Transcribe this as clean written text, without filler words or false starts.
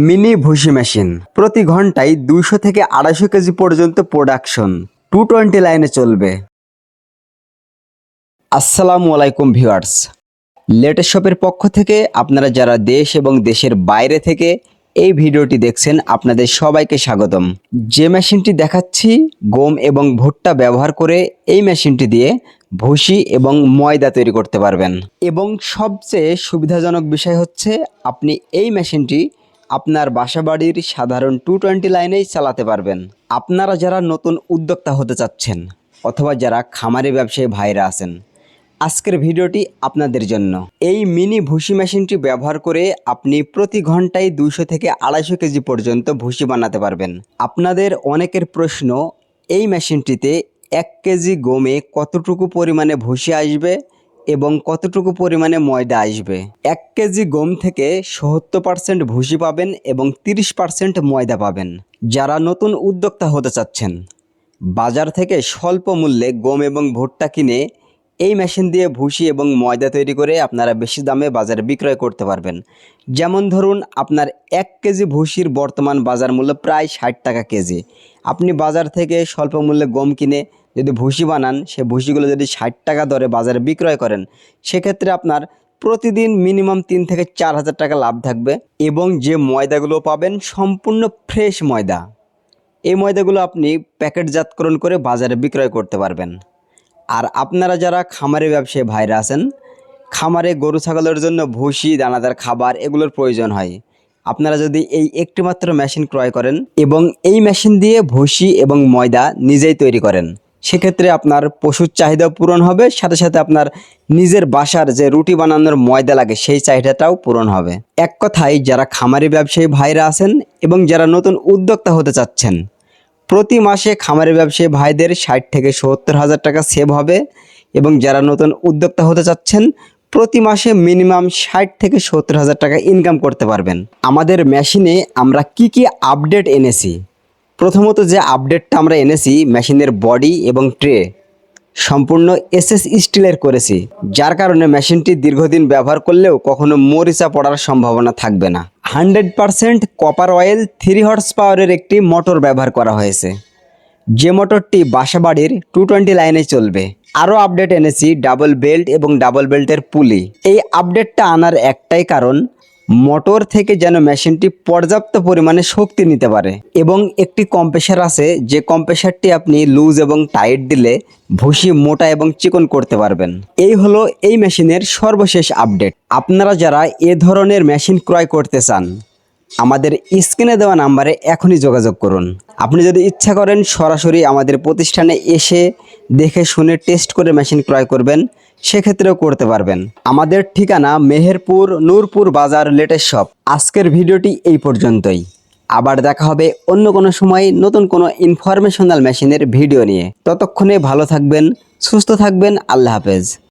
Mini ভুসি machine প্রতি ঘন্টায় 200 থেকে 250 কেজি পর্যন্ত প্রোডাকশন 220 লাইনে চলবে। আসসালামু আলাইকুম ভিউয়ার্স, লেটেস্ট শপের পক্ষ থেকে আপনারা যারা দেশ এবং দেশের বাইরে থেকে এই ভিডিওটি দেখছেন আপনাদের সবাইকে স্বাগতম। যে মেশিনটি দেখাচ্ছি গম এবং ভুট্টা ব্যবহার করে এই মেশিনটি দিয়ে ভুসি এবং ময়দা তৈরি করতে পারবেন এবং সবচেয়ে সুবিধাজনক বিষয় হচ্ছে আপনি এই মেশিনটি আপনার বাসাবাড়ির সাধারণ 220 লাইনেই চালাতে পারবেন। আপনারা যারা নতুন উদ্যোক্তা হতে চাচ্ছেন অথবা যারা খামারি ব্যবসায়ী ভাইরা আছেন, আজকের ভিডিওটি আপনাদের জন্য। এই মিনি ভুসি মেশিনটি ব্যবহার করে আপনি প্রতি ঘন্টায় 200 থেকে 250 কেজি পর্যন্ত ভুসি বানাতে পারবেন। আপনাদের অনেকের প্রশ্ন, এই মেশিনটিতে 1 কেজি গমে কতটুকু পরিমাণে ভুসি আসবে এবং কতটুকু পরিমাণে ময়দা আসবে। 1 কেজি গম থেকে 70% ভুসি পাবেন এবং 30% ময়দা পাবেন। যারা নতুন উদ্যোক্তা হতে চাচ্ছেন, বাজার থেকে স্বল্প মূল্যে গম এবং ভুট্টা কিনে এই মেশিন দিয়ে ভুসি এবং ময়দা তৈরি করে আপনারা বেশি দামে বাজারে বিক্রয় করতে পারবেন। যেমন ধরুন, আপনার 1 কেজি ভুসির বর্তমান বাজার মূল্য প্রায় 60 টাকা কেজি। আপনি বাজার থেকে স্বল্প মূল্যে গম কিনে যদি ভুসি বানান, সে ভুসিগুলো যদি 60 টাকা দরে বাজারে বিক্রয় করেন, সেক্ষেত্রে আপনার প্রতিদিন মিনিমাম 3 থেকে 4 হাজার টাকা লাভ থাকবে এবং যে ময়দাগুলো পাবেন সম্পূর্ণ ফ্রেশ ময়দা। এই ময়দাগুলো আপনি প্যাকেটজাতকরণ করে বাজারে বিক্রয় করতে পারবেন। আর আপনারা যারা খামারে ব্যবসায়ী ভাইরা আছেন, খামারে গরু ছাগলের জন্য ভুসি, দানাদার খাবার এগুলোর প্রয়োজন হয়, আপনারা যদি এই একটি মাত্র মেশিন ক্রয় করেন এবং এই মেশিন দিয়ে ভুসি এবং ময়দা নিজেই তৈরি করেন, সেক্ষেত্রে আপনার পশুর চাহিদাও পূরণ হবে, সাথে সাথে আপনার নিজের বাসার যে রুটি বানানোর ময়দা লাগে সেই চাহিদাটাও পূরণ হবে। এক কথায়, যারা খামারি ব্যবসায়ী ভাইরা আছেন এবং যারা নতুন উদ্যোক্তা হতে চাচ্ছেন, প্রতি মাসে খামারি ব্যবসায়ী ভাইদের 60 থেকে 70 হাজার টাকা সেভ হবে এবং যারা নতুন উদ্যোক্তা হতে চাচ্ছেন প্রতি মাসে মিনিমাম 60 থেকে 70 হাজার টাকা ইনকাম করতে পারবেন। আমাদের মেশিনে আমরা কি আপডেট এনেছি, প্রথমত যে আপডেটটা আমরা এনেছি, মেশিনের বডি এবং ট্রে সম্পূর্ণ এসএস স্টিলের করেছি, যার কারণে মেশিনটি দীর্ঘদিন ব্যবহার করলেও কখনো মরিচা পড়ার সম্ভাবনা থাকবে না। 100% কপার অয়েল 3 হর্স পাওয়ারের একটি মোটর ব্যবহার করা হয়েছে, যে মোটরটি বাসাবাড়ির 220 লাইনে চলবে। আরও আপডেট এনেছি ডাবল বেল্ট এবং ডাবল বেল্টের পুলি। এই আপডেটটা আনার একটাই কারণ, মোটর থেকে যেন মেশিনটি পর্যাপ্ত পরিমাণে শক্তি নিতে পারে এবং একটি কম্প্রেসার আছে, যে কম্প্রেসারটি আপনি লুজ এবং টাইট দিলে ভুসি মোটা এবং চিকন করতে পারবেন। এই হলো এই মেশিনের সর্বশেষ আপডেট। আপনারা যারা এ ধরনের মেশিন ক্রয় করতে চান, আমাদের স্ক্রিনে দেওয়া নাম্বারে এখনই যোগাযোগ করুন। আপনি যদি ইচ্ছা করেন সরাসরি আমাদের প্রতিষ্ঠানে এসে দেখে শুনে টেস্ট করে মেশিন ক্রয় করবেন, সেক্ষেত্রেও করতে পারবেন। আমাদের ঠিকানা মেহেরপুর নূরপুর বাজার, লেটেস্ট শপ। আজকের ভিডিওটি এই পর্যন্তই। আবার দেখা হবে অন্য কোনো সময় নতুন কোনো ইনফরমেশনাল মেশিনের ভিডিও নিয়ে। ততক্ষণে ভালো থাকবেন, সুস্থ থাকবেন। আল্লাহ হাফেজ।